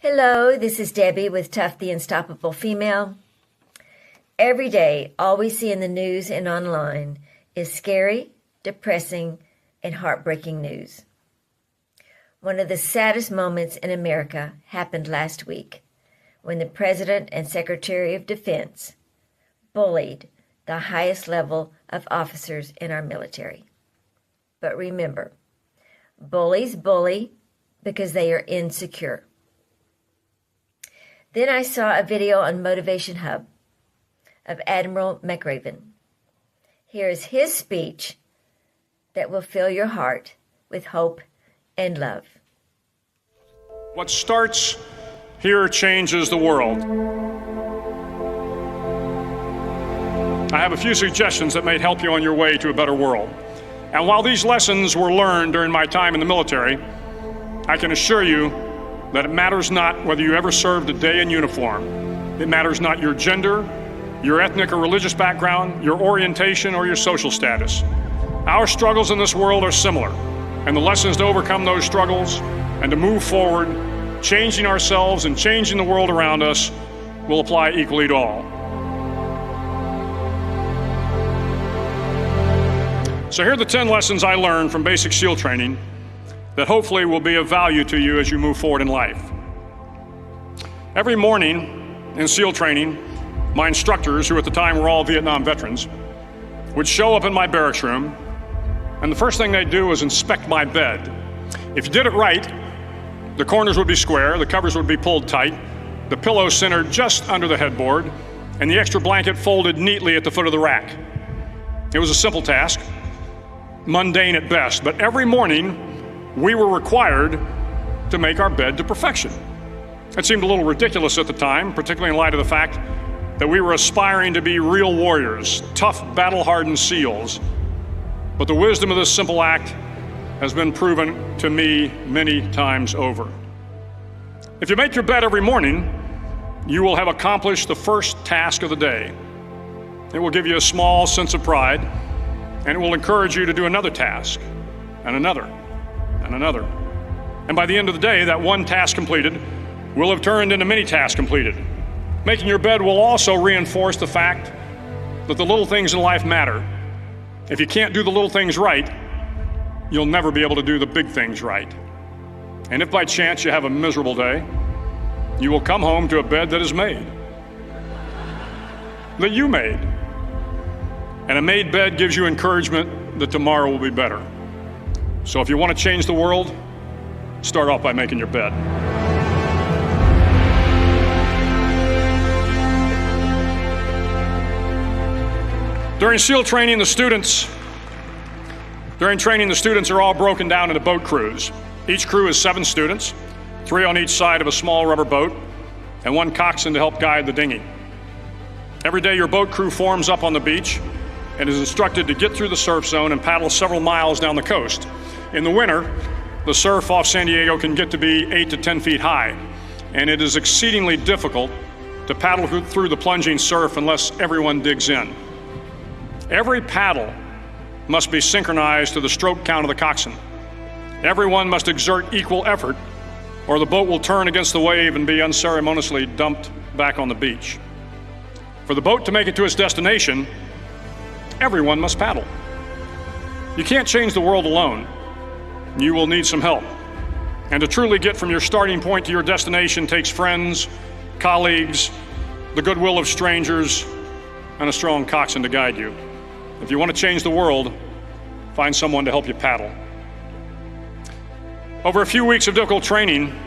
Hello, this is Debbie with Tough the Unstoppable Female. Every day, all we see in the news and online is scary, depressing, and heartbreaking news. One of the saddest moments in America happened last week when the President and Secretary of Defense bullied the highest level of officers in our military. But remember, bullies bully because they are insecure. Then I saw a video on Motivation Hub of Admiral Mc Raven. Here is his speech that will fill your heart with hope and love. What starts here changes the world. I have a few suggestions that may help you on your way to a better world. And while these lessons were learned during my time in the military, I can assure you that it matters not whether you ever served a day in uniform. It matters not your gender, your ethnic or religious background, your orientation, or your social status. Our struggles in this world are similar, and the lessons to overcome those struggles and to move forward, changing ourselves and changing the world around us, will apply equally to all. So here are the 10 lessons I learned from basic SEAL training that hopefully will be of value to you as you move forward in life. Every morning in SEAL training, my instructors, who at the time were all Vietnam veterans, would show up in my barracks room, and the first thing they'd do was inspect my bed. If you did it right, the corners would be square, the covers would be pulled tight, the pillow centered just under the headboard, and the extra blanket folded neatly at the foot of the rack. It was a simple task, mundane at best, but every morning we were required to make our bed to perfection. It seemed a little ridiculous at the time, particularly in light of the fact that we were aspiring to be real warriors, tough, battle-hardened SEALs. But the wisdom of this simple act has been proven to me many times over. If you make your bed every morning, you will have accomplished the first task of the day. It will give you a small sense of pride, and it will encourage you to do another task, and another, and another. And by the end of the day, that one task completed will have turned into many tasks completed. Making your bed will also reinforce the fact that the little things in life matter. If you can't do the little things right, you'll never be able to do the big things right. And if by chance you have a miserable day, you will come home to a bed that is made, that you made. And a made bed gives you encouragement that tomorrow will be better. So if you want to change the world, start off by making your bed. During SEAL training, the students are all broken down into boat crews. Each crew is 7 students, 3 on each side of a small rubber boat, and 1 coxswain to help guide the dinghy. Every day your boat crew forms up on the beach and is instructed to get through the surf zone and paddle several miles down the coast. In the winter, the surf off San Diego can get to be 8 to 10 feet high, and it is exceedingly difficult to paddle through the plunging surf unless everyone digs in. Every paddle must be synchronized to the stroke count of the coxswain. Everyone must exert equal effort, or the boat will turn against the wave and be unceremoniously dumped back on the beach. For the boat to make it to its destination, everyone must paddle. You can't change the world alone. You will need some help. And to truly get from your starting point to your destination takes friends, colleagues, the goodwill of strangers, and a strong coxswain to guide you. If you want to change the world, find someone to help you paddle. Over a few weeks of difficult training,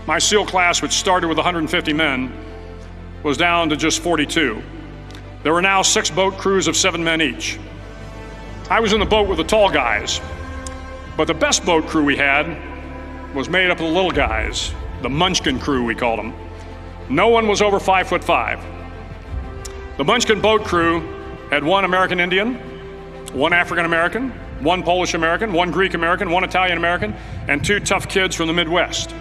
my SEAL class, which started with 150 men, was down to just 42. There were now 6 boat crews of 7 men each. I was in the boat with the tall guys, but the best boat crew we had was made up of the little guys, the Munchkin crew, we called them. No one was over 5'5". The Munchkin boat crew had 1 American Indian, 1 African American, 1 Polish American, 1 Greek American, 1 Italian American, and 2 tough kids from the Midwest.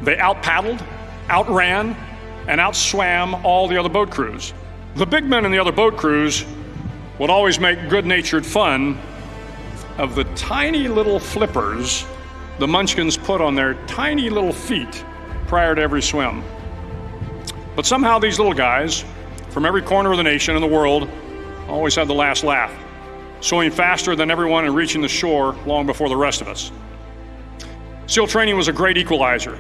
They out-paddled, outran, and outswam all the other boat crews. The big men in the other boat crews would always make good-natured fun of the tiny little flippers the Munchkins put on their tiny little feet prior to every swim. But somehow these little guys from every corner of the nation and the world always had the last laugh, swimming faster than everyone and reaching the shore long before the rest of us. SEAL training was a great equalizer.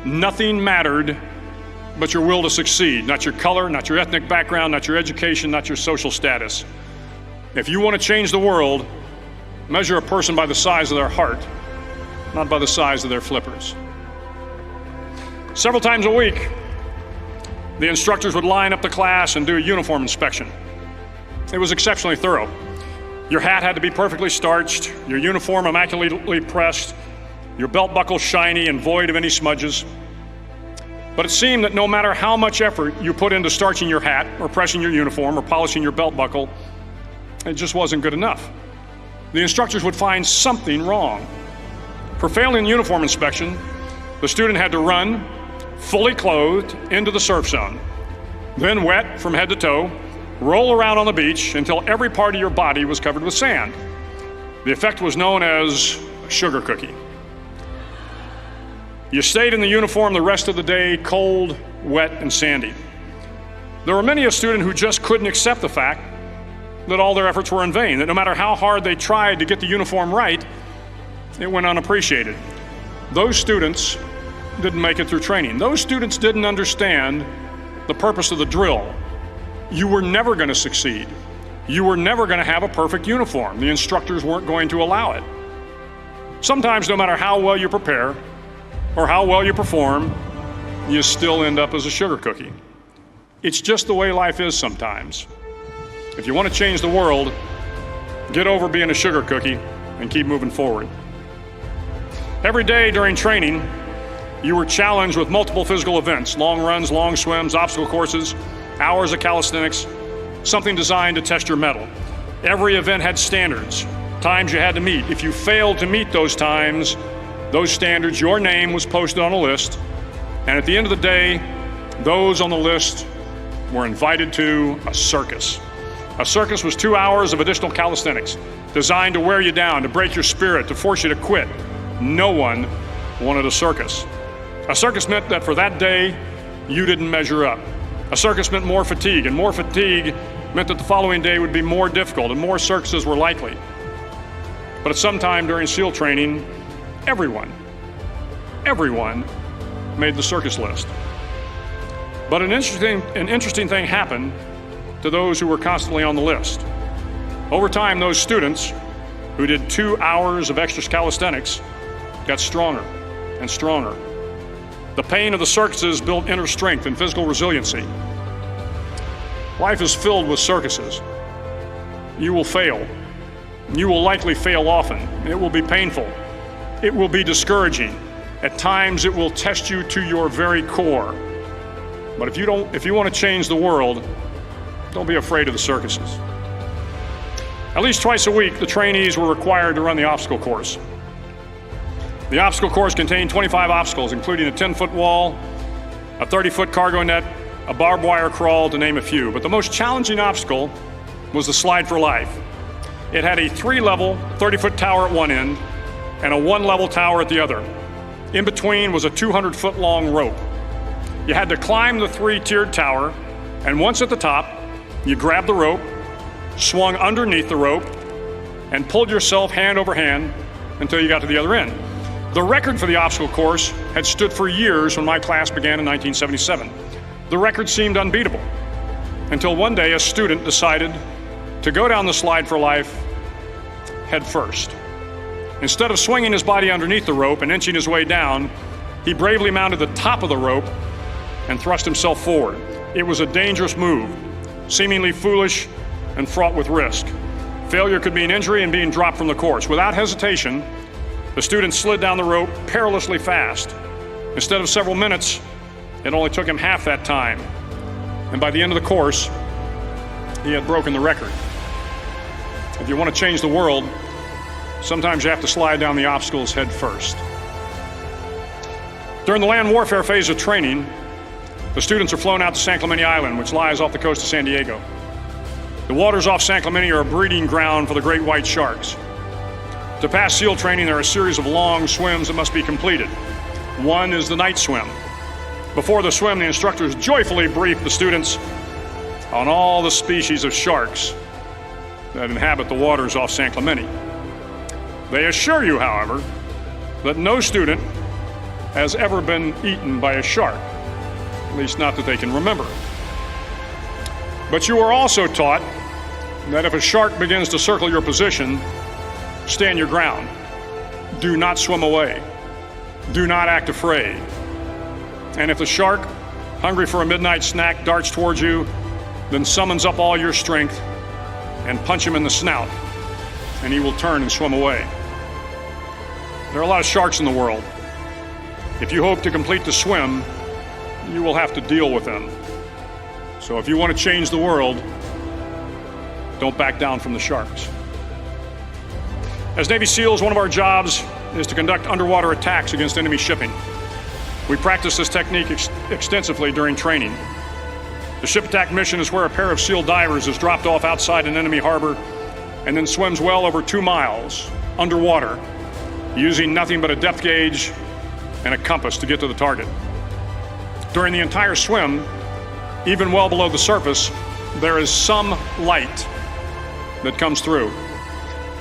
Nothing mattered but your will to succeed, not your color, not your ethnic background, not your education, not your social status. If you want to change the world, measure a person by the size of their heart, not by the size of their flippers. Several times a week, the instructors would line up the class and do a uniform inspection. It was exceptionally thorough. Your hat had to be perfectly starched, your uniform immaculately pressed, your belt buckle shiny and void of any smudges. But it seemed that no matter how much effort you put into starching your hat or pressing your uniform or polishing your belt buckle, it just wasn't good enough. The instructors would find something wrong. For failing uniform inspection, the student had to run, fully clothed, into the surf zone, then wet from head to toe, roll around on the beach until every part of your body was covered with sand. The effect was known as a sugar cookie. You stayed in the uniform the rest of the day, cold, wet, and sandy. There were many a student who just couldn't accept the fact that all their efforts were in vain, that no matter how hard they tried to get the uniform right, it went unappreciated. Those students didn't make it through training. Those students didn't understand the purpose of the drill. You were never going to succeed. You were never going to have a perfect uniform. The instructors weren't going to allow it. Sometimes, no matter how well you prepare or how well you perform, you still end up as a sugar cookie. It's just the way life is sometimes. If you want to change the world, get over being a sugar cookie and keep moving forward. Every day during training, you were challenged with multiple physical events, long runs, long swims, obstacle courses, hours of calisthenics, something designed to test your mettle. Every event had standards, times you had to meet. If you failed to meet those times, those standards, your name was posted on a list, and at the end of the day, those on the list were invited to a circus. A circus was 2 hours of additional calisthenics, designed to wear you down, to break your spirit, to force you to quit. No one wanted a circus. A circus meant that for that day, you didn't measure up. A circus meant more fatigue, and more fatigue meant that the following day would be more difficult and more circuses were likely. But at some time during SEAL training, everyone made the circus list. But an interesting thing happened to those who were constantly on the list. Over time, those students who did 2 hours of extra calisthenics got stronger and stronger. The pain of the circuses built inner strength and physical resiliency. Life is filled with circuses. You will fail. You will likely fail often. It will be painful. It will be discouraging. At times, it will test you to your very core. But if you want to change the world, don't be afraid of the circuses. At least twice a week, the trainees were required to run the obstacle course. The obstacle course contained 25 obstacles, including a 10-foot wall, a 30-foot cargo net, a barbed wire crawl, to name a few. But the most challenging obstacle was the slide for life. It had a 3-level, 30-foot tower at one end and a 1-level tower at the other. In between was a 200-foot-long rope. You had to climb the 3-tiered tower, and once at the top, you grabbed the rope, swung underneath the rope, and pulled yourself hand over hand until you got to the other end. The record for the obstacle course had stood for years when my class began in 1977. The record seemed unbeatable until one day a student decided to go down the slide for life head first. Instead of swinging his body underneath the rope and inching his way down, he bravely mounted the top of the rope and thrust himself forward. It was a dangerous move, seemingly foolish and fraught with risk. Failure could mean injury and being dropped from the course. Without hesitation, the student slid down the rope perilously fast. Instead of several minutes, it only took him half that time. And by the end of the course, he had broken the record. If you want to change the world, sometimes you have to slide down the obstacles head first. During the land warfare phase of training, the students are flown out to San Clemente Island, which lies off the coast of San Diego. The waters off San Clemente are a breeding ground for the great white sharks. To pass SEAL training, there are a series of long swims that must be completed. One is the night swim. Before the swim, the instructors joyfully brief the students on all the species of sharks that inhabit the waters off San Clemente. They assure you, however, that no student has ever been eaten by a shark, at least not that they can remember. But you are also taught that if a shark begins to circle your position, stand your ground. Do not swim away. Do not act afraid. And if the shark, hungry for a midnight snack, darts towards you, then summons up all your strength and punch him in the snout, and he will turn and swim away. There are a lot of sharks in the world. If you hope to complete the swim, you will have to deal with them. So if you want to change the world, don't back down from the sharks. As Navy SEALs, one of our jobs is to conduct underwater attacks against enemy shipping. We practice this technique extensively during training. The ship attack mission is where a pair of SEAL divers is dropped off outside an enemy harbor and then swims well over 2 miles underwater, using nothing but a depth gauge and a compass to get to the target. During the entire swim, even well below the surface, there is some light that comes through.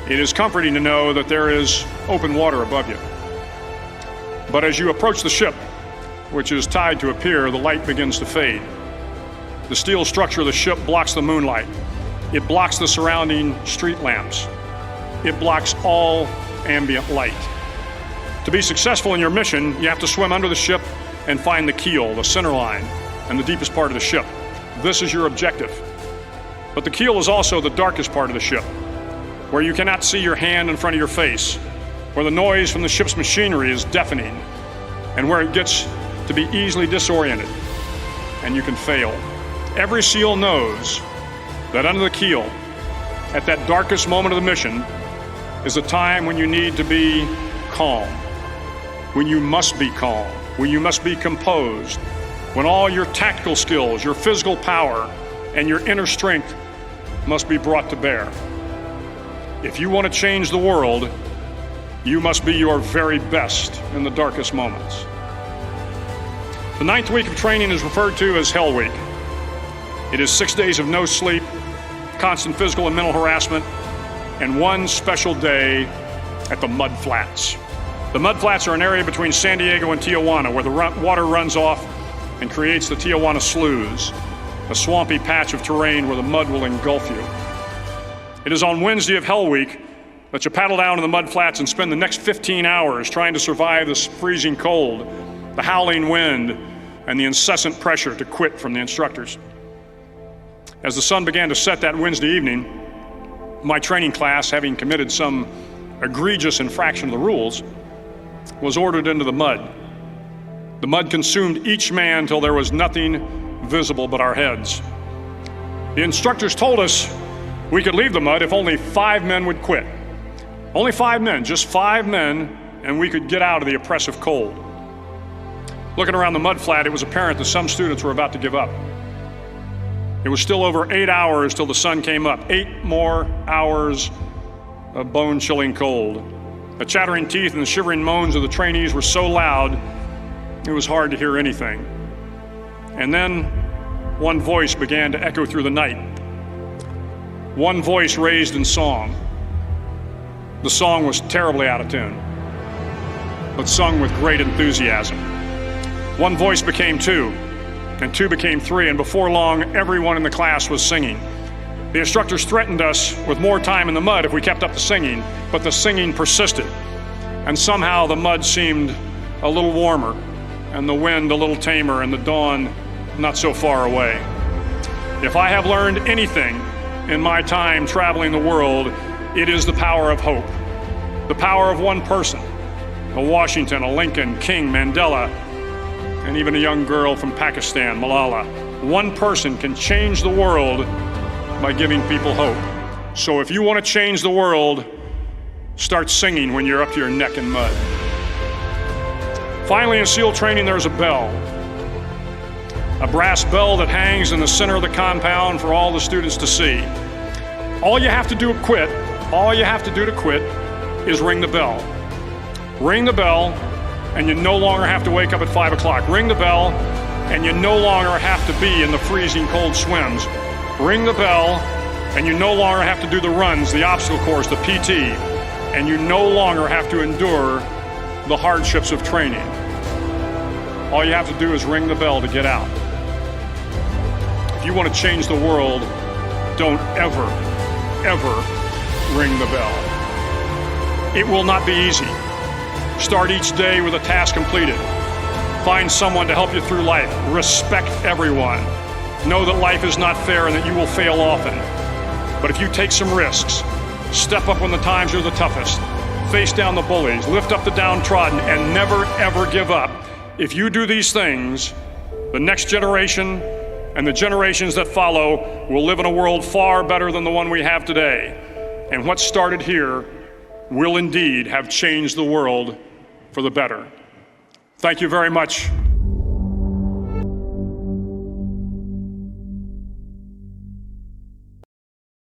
It is comforting to know that there is open water above you. But as you approach the ship, which is tied to a pier, the light begins to fade. The steel structure of the ship blocks the moonlight. It blocks the surrounding street lamps. It blocks all ambient light. To be successful in your mission, you have to swim under the ship and find the keel, the center line, and the deepest part of the ship. This is your objective. But the keel is also the darkest part of the ship, where you cannot see your hand in front of your face, where the noise from the ship's machinery is deafening, and where it gets to be easily disoriented, and you can fail. Every SEAL knows that under the keel, at that darkest moment of the mission, is a time when you need to be calm, when you must be calm, when you must be composed, when all your tactical skills, your physical power, and your inner strength must be brought to bear. If you want to change the world, you must be your very best in the darkest moments. The 9th week of training is referred to as Hell Week. It is 6 days of no sleep, constant physical and mental harassment, and one special day at the Mud Flats. The Mud Flats are an area between San Diego and Tijuana where the water runs off and creates the Tijuana Sloughs, a swampy patch of terrain where the mud will engulf you. It is on Wednesday of Hell Week that you paddle down to the Mud Flats and spend the next 15 hours trying to survive this freezing cold, the howling wind, and the incessant pressure to quit from the instructors. As the sun began to set that Wednesday evening, my training class, having committed some egregious infraction of the rules, was ordered into the mud. The mud consumed each man till there was nothing visible but our heads. The instructors told us we could leave the mud if only 5 men would quit. Only 5 men, just 5 men, and we could get out of the oppressive cold. Looking around the mud flat, it was apparent that some students were about to give up. It was still over 8 hours till the sun came up. 8 more hours of bone-chilling cold. The chattering teeth and the shivering moans of the trainees were so loud, it was hard to hear anything. And then one voice began to echo through the night. One voice raised in song. The song was terribly out of tune, but sung with great enthusiasm. One voice became 2, and 2 became 3, and before long, everyone in the class was singing. The instructors threatened us with more time in the mud if we kept up the singing, but the singing persisted, and somehow the mud seemed a little warmer, and the wind a little tamer, and the dawn not so far away. If I have learned anything in my time traveling the world, it is the power of hope. The power of one person, a Washington, a Lincoln, King, Mandela, and even a young girl from Pakistan, Malala. One person can change the world by giving people hope. So if you want to change the world, start singing when you're up to your neck in mud. Finally, in SEAL training, there's a bell. A brass bell that hangs in the center of the compound for all the students to see. All you have to do to quit is ring the bell. Ring the bell, and you no longer have to wake up at 5 o'clock. Ring the bell, and you no longer have to be in the freezing cold swims. Ring the bell, and you no longer have to do the runs, the obstacle course, the PT, and you no longer have to endure the hardships of training. All you have to do is ring the bell to get out. If you want to change the world, don't ever, ever ring the bell. It will not be easy. Start each day with a task completed. Find someone to help you through life. Respect everyone. Know that life is not fair and that you will fail often. But if you take some risks, step up when the times are the toughest, face down the bullies, lift up the downtrodden, and never, ever give up. If you do these things, the next generation and the generations that follow will live in a world far better than the one we have today. And what started here will indeed have changed the world for the better. Thank you very much.